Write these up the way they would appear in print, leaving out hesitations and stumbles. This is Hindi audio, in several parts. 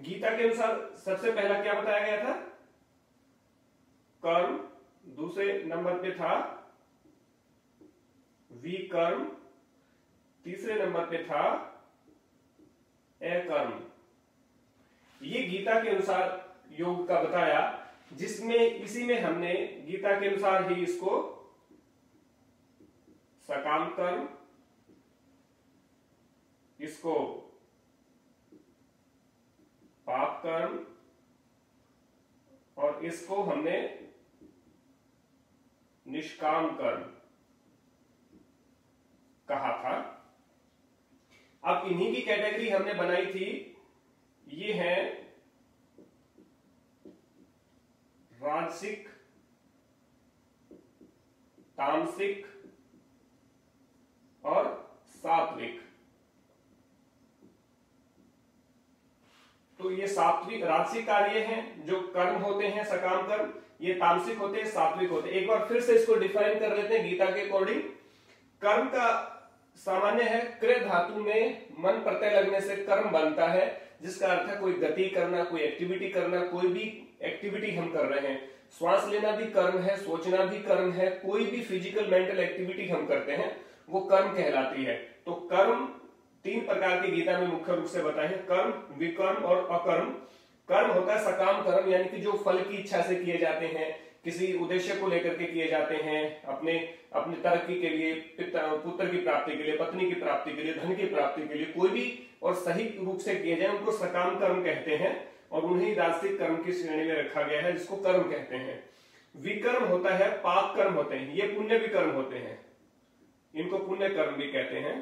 गीता के अनुसार सबसे पहला क्या बताया गया था? कर्म, दूसरे नंबर पे था विकर्म, तीसरे नंबर पे था अकर्म। ये गीता के अनुसार योग का बताया, जिसमें इसी में हमने गीता के अनुसार ही इसको सकाम कर्म, इसको पाप कर्म और इसको हमने निष्काम कर्म कहा था। अब इन्हीं की कैटेगरी हमने बनाई थी, ये है राजसिक, तामसिक और सात्विक। तो ये सात्विक राजसिक कार्य हैं जो कर्म होते हैं सकाम कर्म, ये तामसिक होते हैं, सात्विक होते हैं। एक बार फिर से इसको डिफाइन कर लेते हैं गीता के अकॉर्डिंग। कर्म का सामान्य है क्रिय धातु में मन प्रत्यय लगने से कर्म बनता है, जिसका अर्थ है कोई गति करना, कोई एक्टिविटी करना, कोई भी एक्टिविटी हम कर रहे हैं। श्वास लेना भी कर्म है, सोचना भी कर्म है, कोई भी फिजिकल मेंटल एक्टिविटी हम करते हैं वो कर्म कहलाती है। तो कर्म तीन प्रकार की गीता में मुख्य रूप से बताए हैं, कर्म, विकर्म और अकर्म। कर्म होता है सकाम कर्म, यानी कि जो फल की इच्छा से किए जाते हैं, किसी उद्देश्य को लेकर के किए जाते हैं, अपने अपने तरक्की के लिए, पुत्र की प्राप्ति के लिए, पत्नी की प्राप्ति के लिए, धन की प्राप्ति के लिए, कोई भी और सही रूप से किए जाए उनको सकाम कर्म कहते हैं और उन्हें राजसिक कर्म की श्रेणी में रखा गया है, जिसको कर्म कहते हैं। विकर्म होता है पाप कर्म होते हैं, ये पुण्य भी कर्म होते हैं, इनको पुण्य कर्म भी कहते हैं।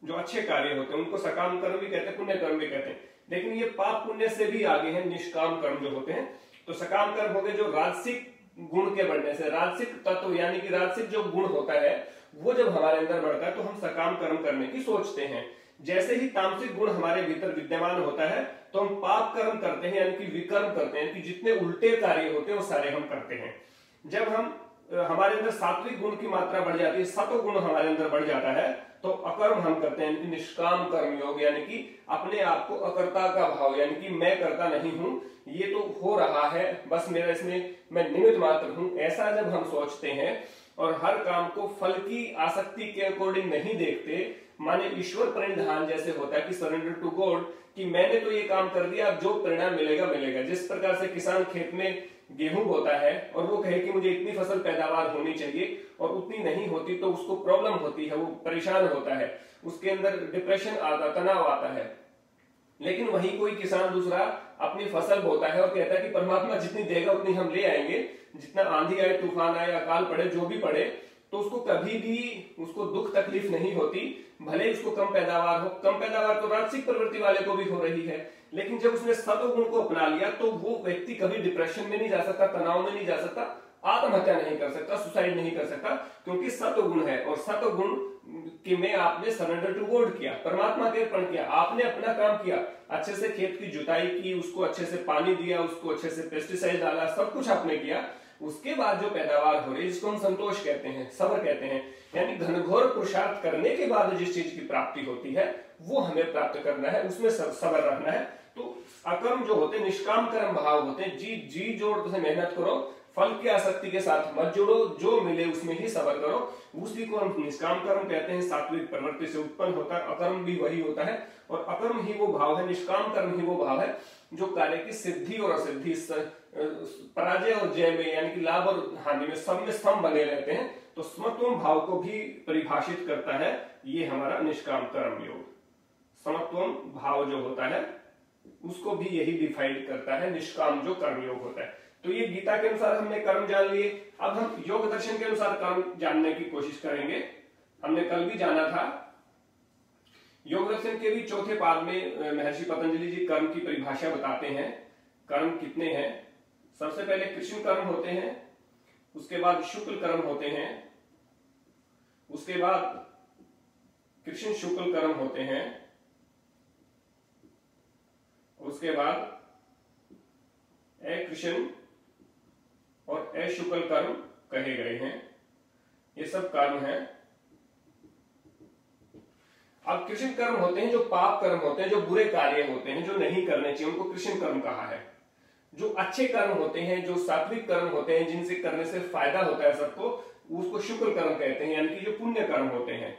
जो अच्छे कार्य होते हैं उनको सकाम कर्म भी कहते हैं, पुण्य कर्म भी कहते हैं। लेकिन ये पाप पुण्य से भी आगे हैं निष्काम कर्म जो होते हैं। तो सकाम कर्म हो गए जो राजसिक गुण के बढ़ने से, राजसिक तत्व यानी कि राजसिक जो गुण होता है वो जब हमारे अंदर बढ़ता है तो हम सकाम कर्म करने की सोचते हैं। जैसे ही तामसिक गुण हमारे भीतर विद्यमान होता है तो हम पाप कर्म करते हैं, यानी कि विकर्म करते हैं, कि जितने उल्टे कार्य होते हैं वो सारे हम करते हैं। जब हम हमारे अंदर सात्विक गुण की मात्रा बढ़ जाती है, सत्व गुण हमारे अंदर बढ़ जाता है, तो अकर्म हम करते हैं, निष्काम कर्म योग, यानी कि अपने आप को अकर्ता का भाव, यानी कि मैं करता नहीं हूं, ये तो हो रहा है, बस मेरा इसमें मैं निमित्त मात्र हूं, ऐसा जब हम सोचते हैं और हर काम को फल की आसक्ति के अकॉर्डिंग नहीं देखते, माने ईश्वर परिधान जैसे होता है कि सरेंडर टू गॉड, कि मैंने तो ये काम कर दिया, अब जो परिणाम मिलेगा मिलेगा। जिस प्रकार से किसान खेत में गेहूं बोता है और वो कहे कि मुझे इतनी फसल पैदावार होनी चाहिए और उतनी नहीं होती तो उसको प्रॉब्लम होती है, वो परेशान होता है, उसके अंदर डिप्रेशन आता, तनाव आता है। लेकिन वही कोई किसान दूसरा अपनी फसल बोता है और कहता है कि परमात्मा जितनी देगा उतनी हम ले आएंगे, जितना आंधी आए, तूफान आए, अकाल पड़े, जो भी पड़े, तो उसको कभी भी उसको दुख तकलीफ नहीं होती, भले उसको कम पैदावार हो। कम पैदावार तो राजसिक प्रवृत्ति वाले को भी हो रही है, लेकिन जब उसने सत्व गुण को अपना लिया तो वो व्यक्ति कभी डिप्रेशन में नहीं जा सकता, तनाव में नहीं जा सकता, आत्महत्या नहीं कर सकता, सुसाइड नहीं कर सकता, क्योंकि सत्व गुण है। और सत्व गुण कि में आपने सरेंडर टू गॉड किया, परमात्मा के अर्पण किया, आपने अपना काम किया, अच्छे से खेत की जुताई की, उसको अच्छे से पानी दिया, उसको अच्छे से पेस्टिसाइड डाला, सब कुछ आपने किया। उसके बाद जो पैदावार हो रही है जिसको हम संतोष कहते हैं, सब्र कहते हैं, यानी घनघोर पुरुषार्थ करने के बाद जिस चीज की प्राप्ति होती है वो हमें प्राप्त करना है, उसमें सब्र रखना है। तो अकर्म जो होते हैं निष्काम कर्म भाव होते हैं, जी जी जोर से मेहनत करो, फल की आसक्ति के साथ मत जुड़ो, जो मिले उसमें ही सब्र करो, उसी को हम निष्काम कर्म कहते हैं। सात्विक प्रवृत्ति से उत्पन्न होता है, अकर्म भी वही होता है और अकर्म ही वो भाव है, निष्काम कर्म ही वो भाव है जो कार्य की सिद्धि और असिद्धि, पराजय और जय में, यानी कि लाभ और हानि में, सब में सम बने रहते हैं। तो समत्वम भाव को भी परिभाषित करता है ये हमारा निष्काम कर्म योग। समत्वम भाव जो होता है उसको भी यही डिफाइन करता है, निष्काम जो कर्म योग होता है। तो ये गीता के अनुसार हमने कर्म जान लिए। अब हम योग दर्शन के अनुसार कर्म जानने की कोशिश करेंगे। हमने कल भी जाना था, योग दर्शन के भी चौथे पाद में महर्षि पतंजलि जी कर्म की परिभाषा बताते हैं। कर्म कितने हैं? सबसे पहले कृष्ण कर्म होते हैं, उसके बाद शुक्ल कर्म होते हैं, उसके बाद कृष्ण शुक्ल कर्म होते हैं, उसके बाद अकृष्ण और अशुक्ल कर्म कहे गए हैं। ये सब कर्म हैं। अब कृष्ण कर्म होते हैं जो पाप कर्म होते हैं, जो बुरे कार्य होते हैं, जो नहीं करने चाहिए, उनको कृष्ण कर्म कहा है। जो अच्छे कर्म होते हैं, जो सात्विक कर्म होते हैं, जिनसे करने से फायदा होता है सबको, उसको शुक्ल कर्म कहते हैं, यानी कि जो पुण्य कर्म होते हैं।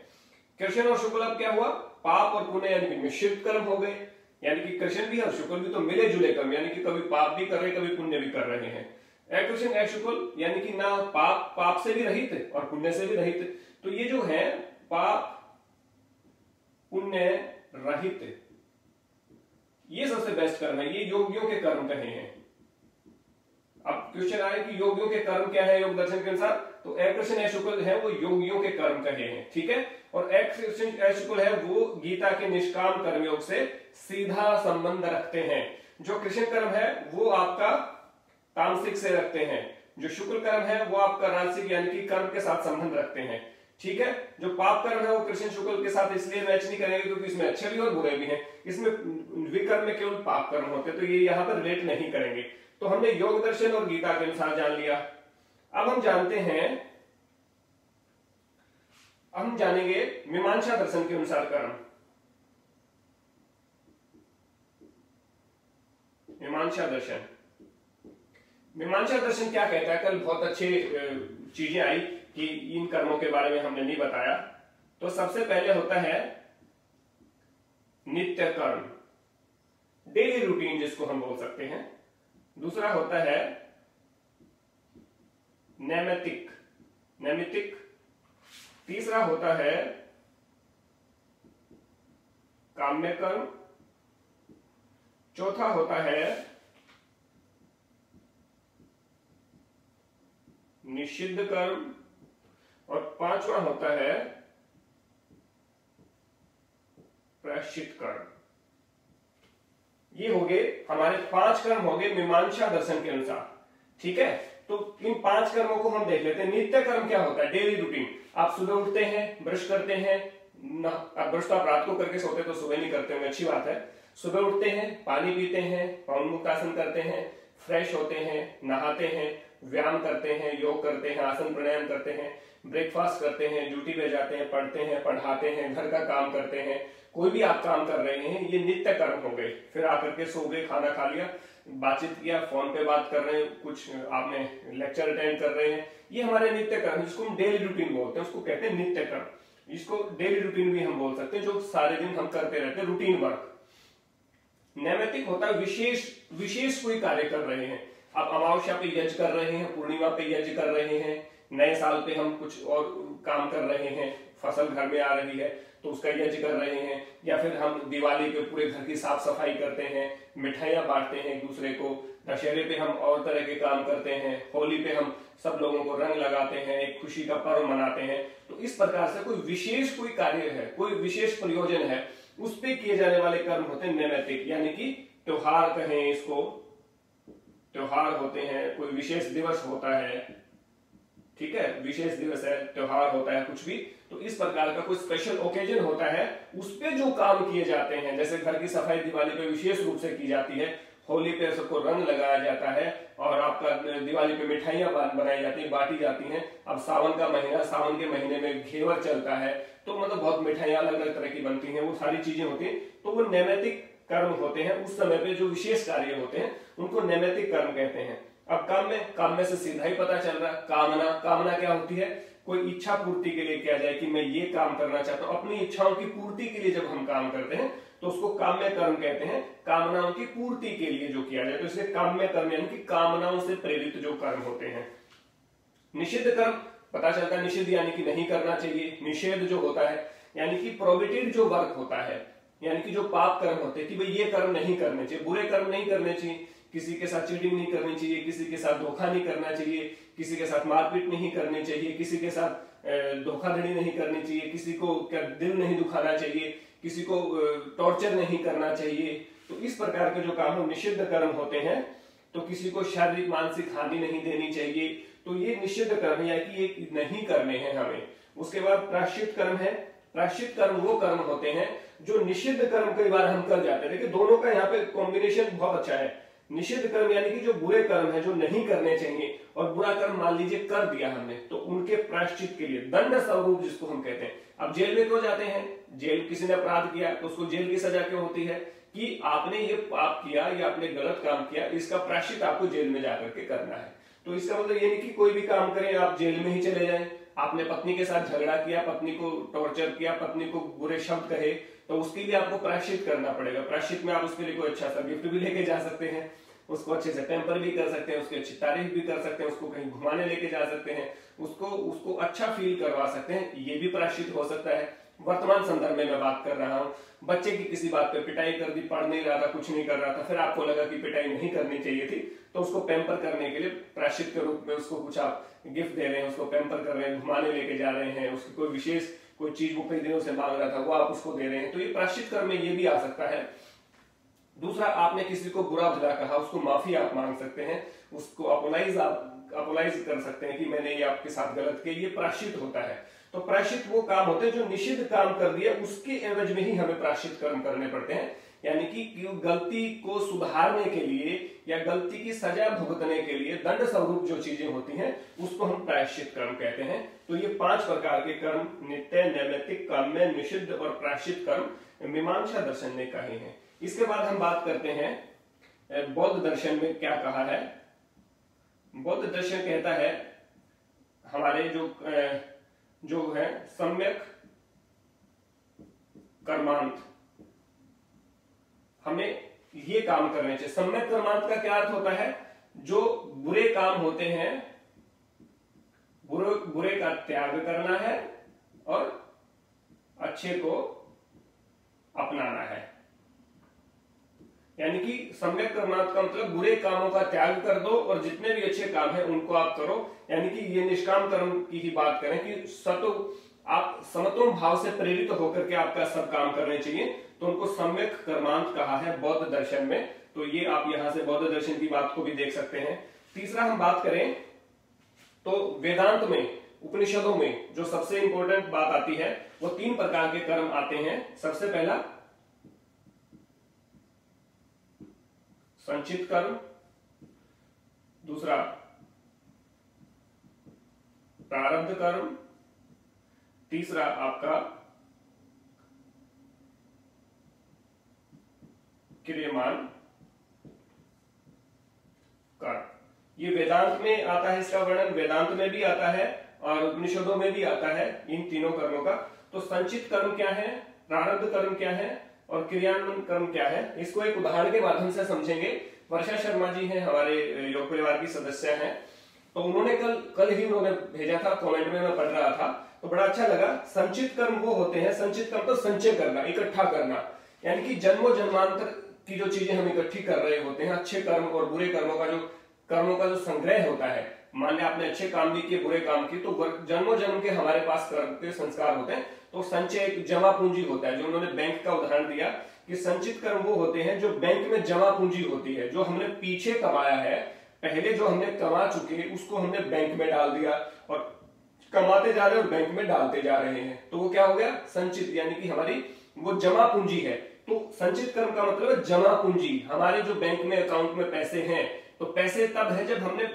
कृष्ण और शुक्ल अब क्या हुआ, पाप और पुण्य यानी कि मिश्रित कर्म हो गए, यानी कि कृष्ण भी और शुक्ल भी तो मिले जुले कर्म, यानी कि कभी पाप भी कर रहे, कभी पुण्य भी कर रहे हैं। अकृष्ण अशुक्ल यानी कि ना पाप से भी रहित और पुण्य से भी रहित। तो ये जो है पाप पुण्य रहित, ये सबसे बेस्ट कर्म है, ये योगियों के कर्म कहे हैं। अब क्वेश्चन आए कि योगियों के कर्म क्या है योग दर्शन के अनुसार, तो अकृष्ण अशुक्ल है वो योगियों के कर्म कहे हैं, ठीक है। और अकृष्ण अशुक्ल है वो गीता के निष्काम कर्मयोग से सीधा संबंध रखते हैं। जो कृष्ण कर्म है वो आपका तामसिक से रखते हैं, जो शुक्ल कर्म है वो आपका राजसिक यानी कि कर्म के साथ संबंध रखते हैं, ठीक है। जो पाप कर्म है वो कृष्ण शुक्ल के साथ इसलिए मैच नहीं करेंगे क्योंकि इसमें अच्छे भी और बुरे भी हैं, इसमें विकर्म में केवल पाप कर्म होते हैं, तो ये यहां पर रिलेट नहीं करेंगे। तो हमने योग दर्शन और गीता के अनुसार जान लिया। अब हम जानते हैं, हम जानेंगे मीमांसा दर्शन के अनुसार कर्म। मीमांसा दर्शन, मीमांसा दर्शन क्या कहता है, कल बहुत अच्छे चीजें आई कि इन कर्मों के बारे में हमने नहीं बताया। तो सबसे पहले होता है नित्य कर्म, डेली रूटीन जिसको हम बोल सकते हैं। दूसरा होता है नैमित्तिक, नैमित्तिक। तीसरा होता है काम्य कर्म। चौथा होता है निषिद्ध कर्म। और पांचवा होता है प्रायश्चित कर्म। ये हो गए हमारे 5 कर्म हो गए मीमांसा दर्शन के अनुसार, ठीक है। तो इन 5 कर्मों को हम देख लेते हैं। नित्य कर्म क्या होता है, डेली रूटीन। आप सुबह उठते हैं, ब्रश करते हैं, ब्रश तो आप रात को करके सोते तो सुबह नहीं करते होंगे, अच्छी बात है। सुबह उठते हैं, पानी पीते हैं, पवन मुक्तासन करते हैं, फ्रेश होते हैं, नहाते हैं, व्यायाम करते हैं, योग करते हैं, आसन प्राणायाम करते हैं, ब्रेकफास्ट करते हैं, ड्यूटी पे जाते हैं, पढ़ते हैं, पढ़ाते हैं, घर का काम करते हैं, कोई भी आप काम कर रहे हैं, ये नित्य कर्म हो गए। फिर आकर के सो गए, खाना खा लिया, बातचीत किया, फोन पे बात कर रहे हैं, कुछ आपने लेक्चर अटेंड कर रहे हैं, ये हमारे नित्य कर्म, जिसको हम डेली रूटीन बोलते हैं, उसको कहते हैं नित्य कर्म। इसको डेली रूटीन भी हम बोल सकते हैं, जो सारे दिन हम करते रहते हैं, रूटीन वर्क। नैमित्तिक होता है विशेष कोई कार्य कर रहे हैं। आप अमावस्या पे यज्ञ कर रहे हैं, पूर्णिमा पे यज्ञ कर रहे हैं, नए साल पे हम कुछ और काम कर रहे हैं, फसल घर में आ रही है तो उसका यज्ञ कर रहे हैं, या फिर हम दिवाली पे पूरे घर की साफ सफाई करते हैं, मिठाइयां बांटते हैं एक दूसरे को, दशहरे पे हम और तरह के काम करते हैं, होली पे हम सब लोगों को रंग लगाते हैं, एक खुशी का पर्व मनाते हैं। तो इस प्रकार से कोई विशेष कोई कार्य है, कोई विशेष प्रयोजन है, उस पे किए जाने वाले कर्म होते हैं नैमित्तिक, यानी कि त्योहार कहें इसको, त्योहार होते हैं, कोई विशेष दिवस होता है, ठीक है, विशेष दिवस है, त्योहार होता है, कुछ भी, तो इस प्रकार का कोई स्पेशल ओकेजन होता है, उस पे जो काम किए जाते हैं, जैसे घर की सफाई दिवाली पे विशेष रूप से की जाती है, होली पे सबको रंग लगाया जाता है, और आपका दिवाली पे मिठाइयां बनाई जाती है, बांटी जाती हैं। अब सावन का महीना, सावन के महीने में घेवर चलता है, तो मतलब बहुत मिठाइयां अलग अलग तरह की बनती हैं, वो सारी चीजें होती हैं, तो वो नैमित्तिक कर्म होते हैं। उस समय पे जो विशेष कार्य होते हैं उनको नैमित्तिक कर्म कहते हैं। अब काम में से सीधा ही पता चल रहा है, कामना क्या होती है, कोई इच्छा पूर्ति के लिए किया जाए कि मैं ये काम करना चाहता हूं, अपनी इच्छाओं की पूर्ति के लिए जब हम काम करते हैं तो उसको काम्य कर्म कहते हैं, कामनाओं की पूर्ति के लिए जो किया जाए, तो इसलिए काम्य कर्म यानी कि कामनाओं से प्रेरित जो कर्म होते हैं। निषिद्ध कर्म पता चलता है, निषिद्ध यानी कि नहीं करना चाहिए, निषेध जो होता है यानी कि प्रोहिबिटेड जो वर्क होता है, यानी कि जो पाप कर्म होते हैं कि भाई ये कर्म नहीं करने चाहिए, बुरे कर्म नहीं करने चाहिए, किसी के साथ चीटिंग नहीं करनी चाहिए, किसी के साथ धोखा नहीं करना चाहिए, किसी के साथ मारपीट नहीं करनी चाहिए, किसी के साथ धोखाधड़ी नहीं करनी चाहिए, किसी को दिल नहीं दुखाना चाहिए, किसी को टॉर्चर नहीं करना चाहिए। तो इस प्रकार के जो काम निषिद्ध कर्म होते हैं, तो किसी को शारीरिक मानसिक हानि नहीं देनी चाहिए, तो ये निषिद्ध कर्म है कि ये नहीं करने हैं हमें। उसके बाद प्रायश्चित कर्म है। प्रायश्चित कर्म वो कर्म होते हैं जो निषिद्ध कर्म कई बार हम कर जाते हैं। देखिए दोनों का यहाँ पे कॉम्बिनेशन बहुत अच्छा है। निषिद्ध कर्म यानी कि जो बुरे कर्म है, जो नहीं करने चाहिए, और बुरा कर्म मान लीजिए कर दिया हमने, तो उनके प्रायश्चित के लिए दंड स्वरूप जिसको हम कहते हैं, अब जेल में क्यों जाते हैं? जेल, किसी ने अपराध किया तो उसको जेल की सजा क्यों होती है? कि आपने ये पाप किया या आपने गलत काम किया, इसका प्रायश्चित आपको जेल में जाकर के करना है। तो इसका मतलब ये नहीं कि कोई भी काम करें आप जेल में ही चले जाएं। आपने पत्नी के साथ झगड़ा किया, पत्नी को टॉर्चर किया, पत्नी को बुरे शब्द कहे, तो उसके लिए आपको प्रायश्चित करना पड़ेगा। प्रायश्चित में आप उसके लिए कोई अच्छा सा गिफ्ट भी लेके जा सकते हैं, उसको अच्छे से पैम्पर भी कर सकते हैं, उसकी अच्छी तारीफ भी कर सकते हैं, उसको कहीं घुमाने लेके जा सकते हैं, उसको अच्छा फील करवा सकते हैं, ये भी प्रायश्चित हो सकता है। वर्तमान संदर्भ में मैं बात कर रहा हूँ, बच्चे की किसी बात पे पिटाई कर दी, पढ़ नहीं रहा था, कुछ नहीं कर रहा था, फिर आपको लगा कि पिटाई नहीं करनी चाहिए थी, तो उसको पैम्पर करने के लिए प्रायश्चित के रूप में उसको कुछ आप गिफ्ट दे रहे हैं, उसको पैम्पर कर रहे हैं, घुमाने लेके जा रहे हैं, उसकी कोई विशेष कोई चीज वो कई दिनों से मांग रहा था वो आप उसको दे रहे हैं, तो ये प्रायश्चित कर्म में ये भी आ सकता है। दूसरा, आपने किसी को बुरा भला कहा, उसको माफी आप मांग सकते हैं, उसको अपोलाइज कर सकते हैं कि मैंने ये आपके साथ गलत किया, ये प्रायश्चित होता है। तो प्रायश्चित वो काम होते हैं जो निषिद्ध काम कर दिया उसके एवज में ही हमें प्रायश्चित कर्म करने पड़ते हैं, यानी कि गलती को सुधारने के लिए या गलती की सजा भुगतने के लिए दंड स्वरूप जो चीजें होती हैं उसको हम प्रायश्चित कर्म कहते हैं। तो ये 5 प्रकार के कर्म, नित्य, नैमित्तिक, काम्य, निषिद्ध और प्रायश्चित कर्म मीमांसा दर्शन ने कहे हैं। इसके बाद हम बात करते हैं बौद्ध दर्शन में क्या कहा है। बौद्ध दर्शन कहता है हमारे जो है सम्यक कर्मांत, हमें ये काम करने चाहिए। सम्यक कर्मांत का क्या अर्थ होता है? जो बुरे काम होते हैं बुरे का त्याग करना है और अच्छे को अपनाना है। यानी कि सम्यक कर्मांत का मतलब बुरे कामों का त्याग कर दो और जितने भी अच्छे काम हैं उनको आप करो। यानी कि ये निष्काम कर्म की ही बात करें कि आप समत्व भाव से प्रेरित होकर के आपका सब काम करने चाहिए, तो उनको सम्यक कर्मांत कहा है बौद्ध दर्शन में। तो ये आप यहां से बौद्ध दर्शन की बात को भी देख सकते हैं। तीसरा हम बात करें तो वेदांत में, उपनिषदों में जो सबसे इंपॉर्टेंट बात आती है वो 3 प्रकार के कर्म आते हैं। सबसे पहला संचित कर्म, दूसरा प्रारब्ध कर्म, तीसरा आपका क्रियमान कर्म। ये वेदांत में आता है, इसका वर्णन वेदांत में भी आता है और उपनिषदों में भी आता है इन तीनों कर्मों का। तो संचित कर्म क्या है, प्रारब्ध कर्म क्या है और क्रियान्वयन कर्म क्या है, इसको एक उदाहरण के माध्यम से समझेंगे। वर्षा शर्मा जी हैं, हमारे योग परिवार की सदस्य हैं, तो उन्होंने कल ही उन्होंने भेजा था, कमेंट में मैं पढ़ रहा था तो बड़ा अच्छा लगा। संचित कर्म वो होते हैं, संचित कर्म तो संचय करना, इकट्ठा करना, यानी कि जन्मों जन्मांतर की जो चीजें हम इकट्ठी कर रहे होते हैं, अच्छे कर्म और बुरे कर्मों का जो संग्रह होता है। मान लिया आपने अच्छे काम भी किए, बुरे काम किए, तो जन्मों जन्म के हमारे पास कर्म के संस्कार होते हैं। तो संचय एक जमा पूंजी होता है, जो उन्होंने बैंक का उदाहरण दिया कि संचित कर्म वो होते हैं जो बैंक में जमा पूंजी होती है, जो हमने पीछे कमाया है, पहले जो हमने कमा चुके उसको हमने बैंक में डाल दिया और कमाते जा रहे हैं और बैंक में डालते जा रहे हैं, तो वो क्या हो गया, संचित, यानी कि हमारी वो जमा पूंजी है। तो संचित कर्म का मतलब है जमा पूंजी। हमारे जो बैंक में अकाउंट में पैसे हैं, तो पैसे तब है जब हमने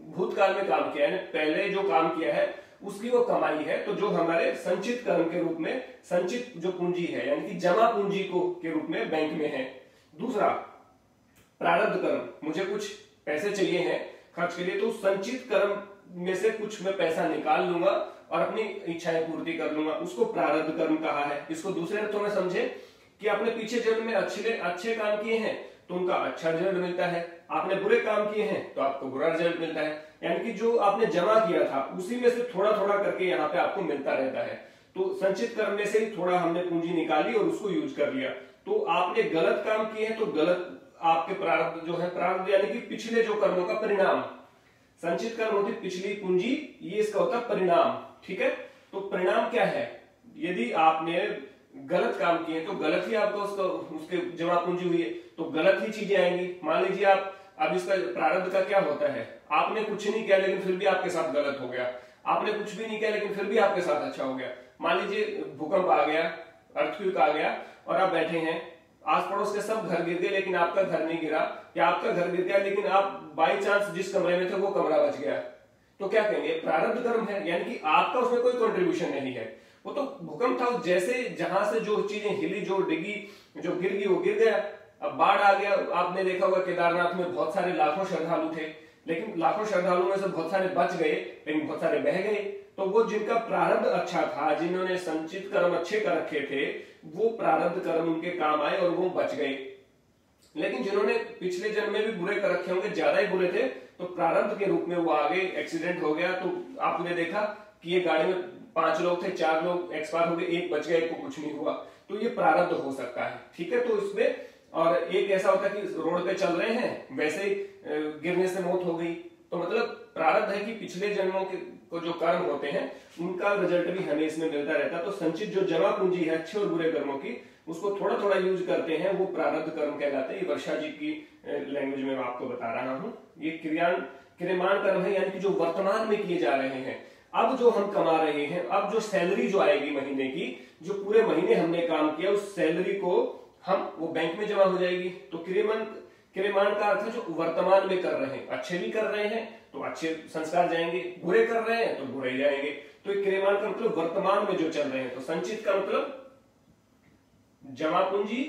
भूतकाल में काम किया है, पहले जो काम किया है उसकी वो कमाई है, तो जो हमारे संचित कर्म के रूप में संचित जो पूंजी है, यानी कि जमा पूंजी को के रूप में बैंक में है। दूसरा प्रारब्ध कर्म, मुझे कुछ पैसे चाहिए हैं खर्च के लिए, तो संचित कर्म में से कुछ मैं पैसा निकाल लूंगा और अपनी इच्छाएं पूर्ति कर लूंगा, उसको प्रारब्ध कर्म कहा है। इसको दूसरे अर्थों में समझे कि आपने पीछे जन्म में अच्छे काम किए हैं तो उनका अच्छा रिजल्ट मिलता है, आपने बुरे काम किए हैं तो आपको बुरा रिजल्ट मिलता है। यानी कि जो आपने जमा किया था उसी में से थोड़ा थोड़ा करके यहाँ पे आपको मिलता रहता है। तो संचित कर्म में से ही थोड़ा हमने पूंजी निकाली और उसको यूज कर लिया। तो आपने गलत काम किए हैं तो गलत आपके प्रारब्ध जो है, प्रारब्ध यानी कि पिछले जो कर्मों का परिणाम, संचित कर्म होती पिछली पूंजी, ये इसका होता परिणाम। ठीक है, तो परिणाम क्या है, यदि आपने गलत काम किए तो गलत ही आपको उसके जमा पूंजी हुई है, तो गलत ही चीजें आएंगी। मान लीजिए आप, अब इसका प्रारब्ध का क्या होता है, आपने कुछ नहीं किया लेकिन फिर भी आपके साथ गलत हो गया, आपने कुछ भी नहीं किया लेकिन फिर भी आपके साथ अच्छा हो गया। मान लीजिए भूकंप आ गया, अर्थक्वेक आ गया और आप बैठे हैं, आस पड़ोस के सब घर गिर गए लेकिन आपका घर नहीं गिरा, या आपका घर गिर गया लेकिन आप बाई चांस जिस कमरे में थे वो कमरा बच गया, तो क्या कहेंगे, प्रारब्ध कर्म है, यानी कि आपका उसमें कोई कंट्रीब्यूशन नहीं है। वो तो भूकंप था, जैसे जहां से जो चीजें हिली, जो डिगी, जो गिर गई, वो गिर गया। अब बाढ़ आ गया, आपने देखा होगा केदारनाथ में बहुत सारे लाखों श्रद्धालु थे, लेकिन लाखों श्रद्धालुओं में से बहुत सारे बच गए, लेकिन बहुत सारे बह गए। तो वो जिनका प्रारब्ध अच्छा था, जिन्होंने संचित कर्म अच्छे कर रखे थे, वो प्रारब्ध कर्म उनके काम आए और वो बच गए। लेकिन जिन्होंने पिछले जन्म में भी बुरे कर रखे होंगे, ज्यादा ही बुरे थे, तो प्रारब्ध के रूप में वो आगे एक्सीडेंट हो गया। तो आपने देखा कि ये गाड़ी में 5 लोग थे, 4 लोग एक्सपायर हो गए, एक बच गया, एक को कुछ नहीं हुआ। तो ये प्रारब्ध हो सकता है, ठीक है। तो इसमें और एक ऐसा होता है कि रोड पे चल रहे हैं, वैसे ही गिरने से मौत हो गई। तो मतलब प्रारब्ध है कि पिछले जन्मों के को जो कर्म होते हैं उनका रिजल्ट भी हमें इसमें मिलता रहता है। तो संचित जो जमा पूंजी है अच्छे और बुरे कर्मों की, उसको थोड़ा थोड़ा यूज करते हैं, वो प्रारब्ध कर्म कहलाते हैं। ये वर्षा जी की लैंग्वेज में मैं आपको बता रहा हूं। ये क्रियमान कर्म है, यानी कि जो वर्तमान में किए जा रहे हैं। अब जो हम कमा रहे हैं, अब जो सैलरी जो आएगी महीने की, जो पूरे महीने हमने काम किया, उस सैलरी को हम वो बैंक में जमा हो जाएगी। तो क्रियमान का अर्थ है जो वर्तमान में कर रहे हैं। अच्छे भी कर रहे हैं तो अच्छे संस्कार जाएंगे, बुरे कर रहे हैं तो बुरे जाएंगे। तो क्रियमान का मतलब वर्तमान में जो चल रहे हैं। तो संचित का मतलब जमा पूंजी,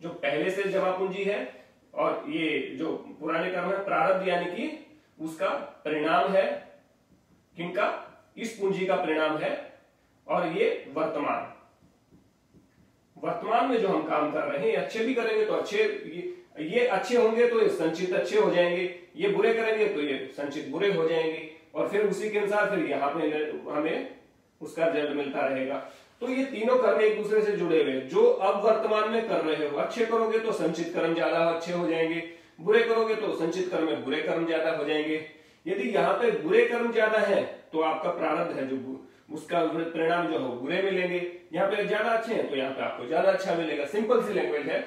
जो पहले से जमा पूंजी है, और ये जो पुराने कर्म है प्रारब्ध, यानी कि उसका परिणाम है, किनका, इस पूंजी का परिणाम है। और ये वर्तमान में जो हम काम कर रहे हैं, अच्छे भी करेंगे तो अच्छे, ये अच्छे होंगे तो ये संचित अच्छे हो जाएंगे, ये बुरे करेंगे तो ये संचित बुरे हो जाएंगे। और फिर उसी के अनुसार फिर यहाँ पे हमें उसका रिजल्ट मिलता रहेगा। तो ये तीनों कर्म एक दूसरे से जुड़े हुए, जो अब वर्तमान में कर रहे हो, अच्छे करोगे तो संचित कर्म ज्यादा अच्छे हो जाएंगे, बुरे करोगे तो संचित कर्म में बुरे कर्म ज्यादा हो जाएंगे। यदि यहाँ पे बुरे कर्म ज्यादा है तो आपका प्रारब्ध है, जो उसका परिणाम जो हो बुरे मिलेंगे। यहाँ पे ज्यादा अच्छे हैं तो यहाँ पे आपको ज्यादा अच्छा मिलेगा। सिंपल सी लैंग्वेज है।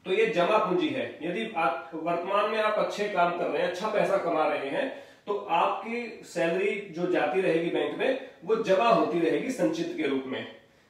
तो ये जमा पूंजी है। यदि आप वर्तमान में आप अच्छे काम कर रहे हैं, अच्छा पैसा कमा रहे हैं, तो आपकी सैलरी जो जाती रहेगी बैंक में, वो जमा होती रहेगी संचित के रूप में।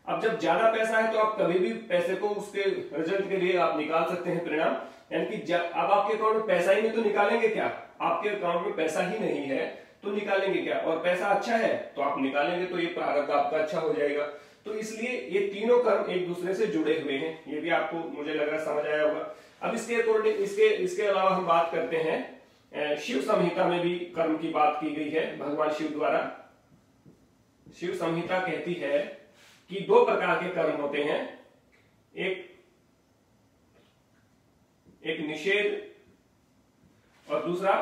अब जब ज्यादा पैसा है तो आप कभी भी पैसे को उसके रिजल्ट के लिए आप निकाल सकते हैं परिणाम। यानी कि अब आपके अकाउंट में पैसा ही नहीं तो निकालेंगे क्या? आपके अकाउंट में पैसा ही नहीं है तो निकालेंगे क्या? और पैसा अच्छा है तो आप निकालेंगे, तो ये प्रारब्ध आपका अच्छा हो जाएगा। तो इसलिए ये तीनों कर्म एक दूसरे से जुड़े हुए हैं। ये भी आपको मुझे लग रहा समझ आया होगा। अब इसके अकॉर्डिंग इसके अलावा हम बात करते हैं, शिव संहिता में भी कर्म की बात की गई है भगवान शिव द्वारा। शिव संहिता कहती है कि 2 प्रकार के कर्म होते हैं, एक निषेध और दूसरा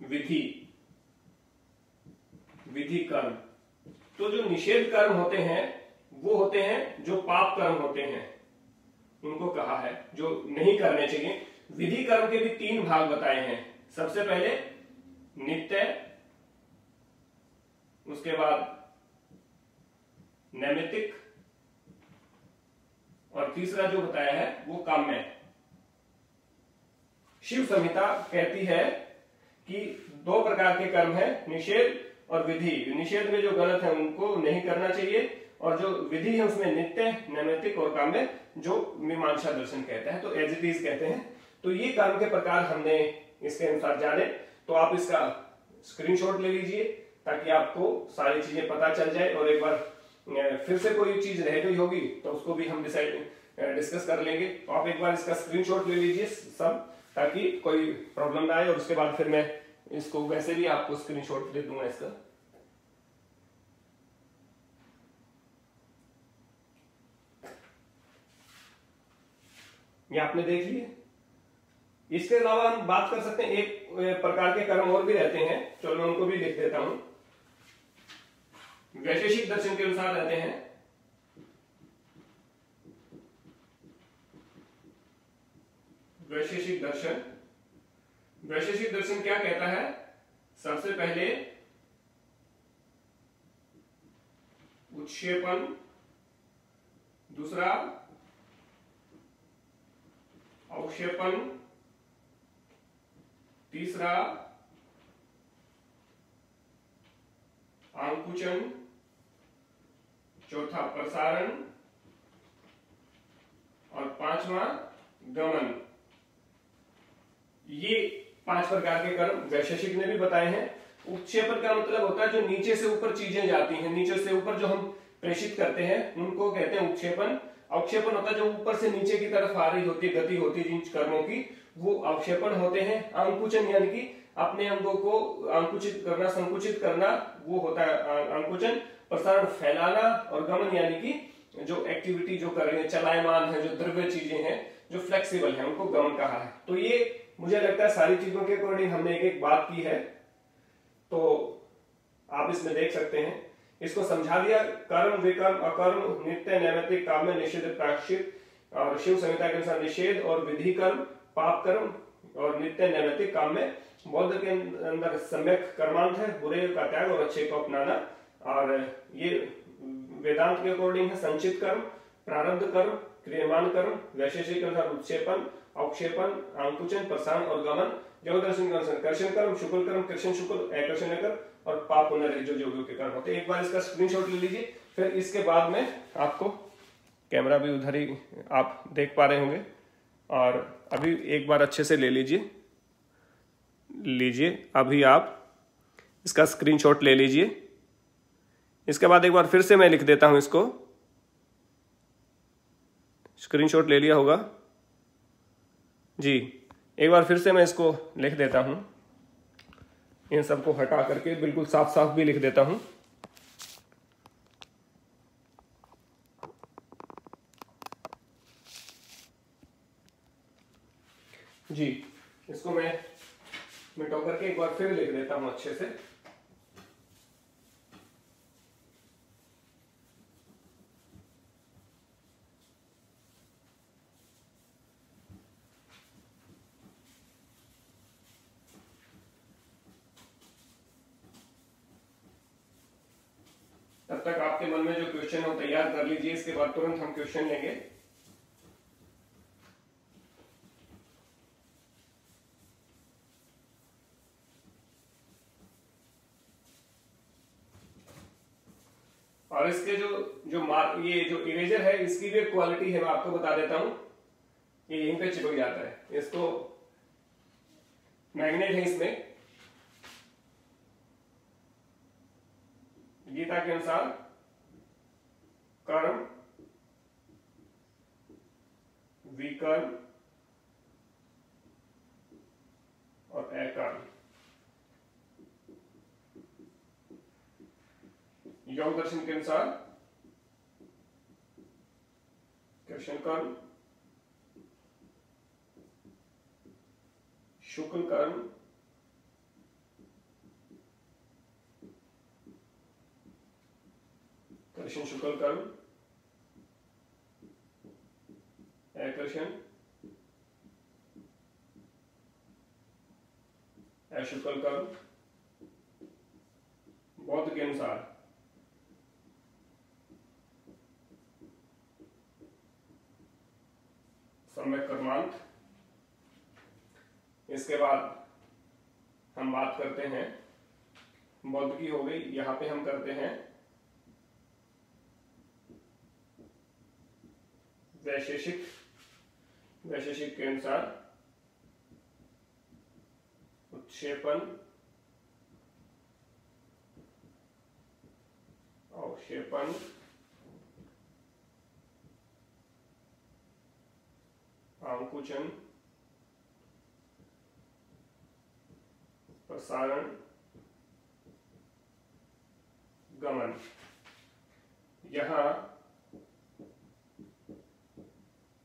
विधि कर्म। तो जो निषेध कर्म होते हैं वो होते हैं जो पाप कर्म होते हैं, उनको कहा है जो नहीं करने चाहिए। विधि कर्म के भी 3 भाग बताए हैं। सबसे पहले नित्य, उसके बाद नैमित्तिक, और तीसरा जो बताया है वो काम्य। शिव संहिता कहती है कि 2 प्रकार के कर्म है, निषेध और विधि। निषेध में जो गलत है उनको नहीं करना चाहिए, और जो विधि है उसमें नित्य, नैमित्तिक और काम्य, जो मीमांसा दर्शन कहता है, तो एज इट इज कहते हैं। तो ये कर्म के प्रकार हमने इसके अनुसार जाने। तो आप इसका स्क्रीनशॉट ले लीजिए ताकि आपको सारी चीजें पता चल जाए, और एक बार फिर से कोई चीज रह गई होगी तो उसको भी हम डिस्कस कर लेंगे। तो आप एक बार इसका स्क्रीनशॉट ले लीजिए सब, ताकि कोई प्रॉब्लम ना आए। और उसके बाद फिर मैं इसको वैसे भी आपको स्क्रीनशॉट दे दूंगा इसका। ये आपने देख लिए। इसके अलावा हम बात कर सकते हैं, एक प्रकार के कर्म और भी रहते हैं, चलो मैं उनको भी लिख देता हूं। वैशेषिक दर्शन के अनुसार रहते हैं। वैशेषिक दर्शन क्या कहता है? सबसे पहले उत्क्षेपण, दूसरा अवक्षेपण, तीसरा आंकुचन, चौथा प्रसारण और 5वां गमन। ये 5 प्रकार के कर्म वैशेषिक ने भी बताए हैं। उत्क्षेपण का मतलब होता है जो नीचे से ऊपर चीजें जाती हैं, नीचे से ऊपर जो हम प्रेषित करते हैं उनको कहते हैं उत्क्षेपण। अवक्षेपण होता है जो ऊपर से नीचे की तरफ आ रही होती है, गति होती है जिन कर्मों की, वो अवक्षेपण होते हैं। अंकुचन यानी कि अपने अंगों को अंकुचित करना, संकुचित करना, वो होता है अंकुचन। प्रसारण फैलाना, और गमन यानी कि जो एक्टिविटी जो कर रहे हैं, चलायमान है, जो द्रव्य चीजें हैं, जो फ्लेक्सिबल है, उनको गमन कहा है। तो ये मुझे लगता है सारी चीजों के अकॉर्डिंग हमने एक एक बात की है, तो आप इसमें देख सकते हैं, इसको समझा दिया। कर्म, विकर्म, अकर्म, नित्य, नैमित्तिक, काम्य, निषिद्ध, प्रायश्चित, और शिव संहिता के अनुसार निषेध और विधि कर्म, पाप कर्म और नित्य, नैमित्तिक, काम्य। बौद्ध के अंदर सम्यक कर्मांत है, बुरे का त्याग और अच्छे को अपनाना। और ये वेदांत के अकॉर्डिंग है संचित कर्म, प्रारब्ध कर्म, क्रियमान कर्म, वैशेषिक अनुसार उत्क्षेपण, अवक्षेपण, अंकुचन, प्रसारण और गमन। योग दर्शन के अनुसार कर्षण कर्म, शुक्ल कर्म, कृष्ण शुक्ल, अकर्षण कर्म और पाप पुण्य जो योगियों के कर्म होते हैं। एक बार इसका स्क्रीनशॉट ले लीजिए, फिर इसके बाद में आपको कैमरा भी उधर ही आप देख पा रहे होंगे, और अभी एक बार अच्छे से ले लीजिए। अभी आप इसका स्क्रीनशॉट ले लीजिए। इसके बाद एक बार फिर से मैं लिख देता हूं इसको। स्क्रीनशॉट ले लिया होगा जी। एक बार फिर से मैं इसको लिख देता हूं, इन सबको हटा करके बिल्कुल साफ साफ भी लिख देता हूं। जी, इसको मैं मिटा करके एक बार फिर लिख देता हूं अच्छे से। तब तक आपके मन में जो क्वेश्चन हो तैयार कर लीजिए, इसके बाद तुरंत हम क्वेश्चन लेंगे। और इसके ये जो इरेजर है, इसकी भी क्वालिटी है, मैं आपको बता देता हूं। ये यहीं पे चिपक जाता है, इसको मैग्नेट है इसमें। गीता के अनुसार कर्म, विकर्म और अकर्म। योग दर्शन के अनुसार कृष्ण कर्म, शुक्ल कर्म, कृष्ण शुक्ल कर्म, अकृष्ण, अशुक्ल कर्म। बौद्ध के अनुसार सम्यक कर्मांत। इसके बाद हम बात करते हैं, बौद्ध की हो गई, यहां पे हम करते हैं वैशेषिक। वैशेषिक के अनुसार उत्क्षेपण, अवक्षेपण, अंकुचन, प्रसारण, गमन। यहां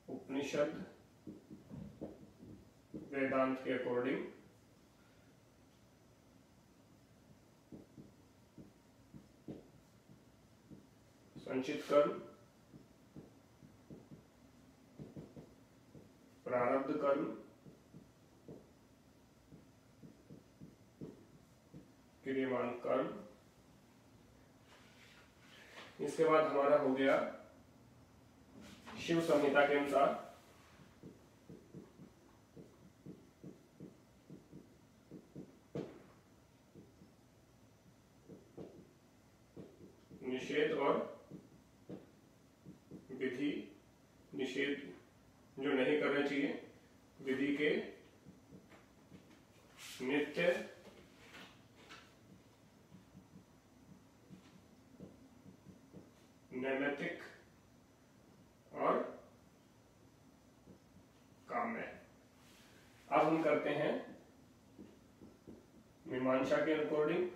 उपनिषद वेदांत के अकॉर्डिंग संचित कर्म, प्रारब्ध कर्म, क्रियमान कर्म। इसके बाद हमारा हो गया शिव संहिता के अनुसार निषेध और विधि। निषेध जो नहीं करना चाहिए, विधि के नित्य, नैमित्तिक और काम्य। अब हम करते हैं मीमांसा के अकॉर्डिंग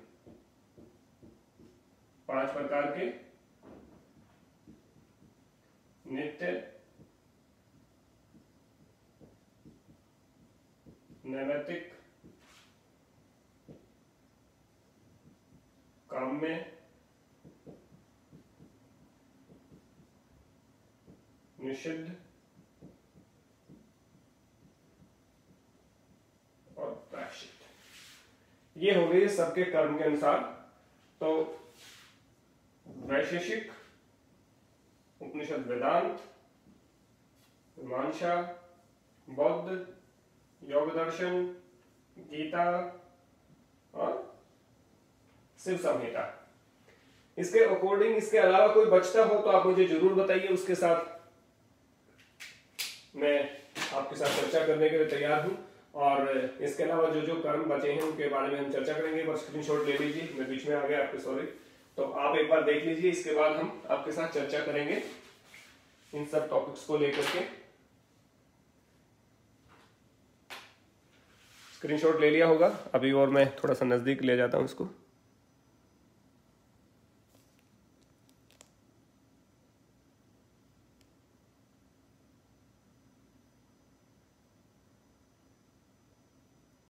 5 प्रकार के नित्य, नैमित्तिक, काम्य, निषिद्ध और प्रायश्चित। ये हो गए सबके कर्म के अनुसार। तो वैशेषिक, उपनिषद वेदांत, मीमांसा, बौद्ध, योग दर्शन, गीता और शिव संहिता, इसके अकॉर्डिंग इसके अलावा कोई बचता हो तो आप मुझे जरूर बताइए। उसके साथ मैं आपके साथ चर्चा करने के लिए तैयार हूं। और इसके अलावा जो जो कर्म बचे हैं उनके बारे में हम चर्चा करेंगे। बस स्क्रीनशॉट ले लीजिए, मैं बीच में आ गया आपके, सॉरी। तो आप एक बार देख लीजिए, इसके बाद हम आपके साथ चर्चा करेंगे इन सब टॉपिक्स को लेकर के। स्क्रीनशॉट ले लिया होगा अभी, और मैं थोड़ा सा नजदीक ले जाता हूं इसको।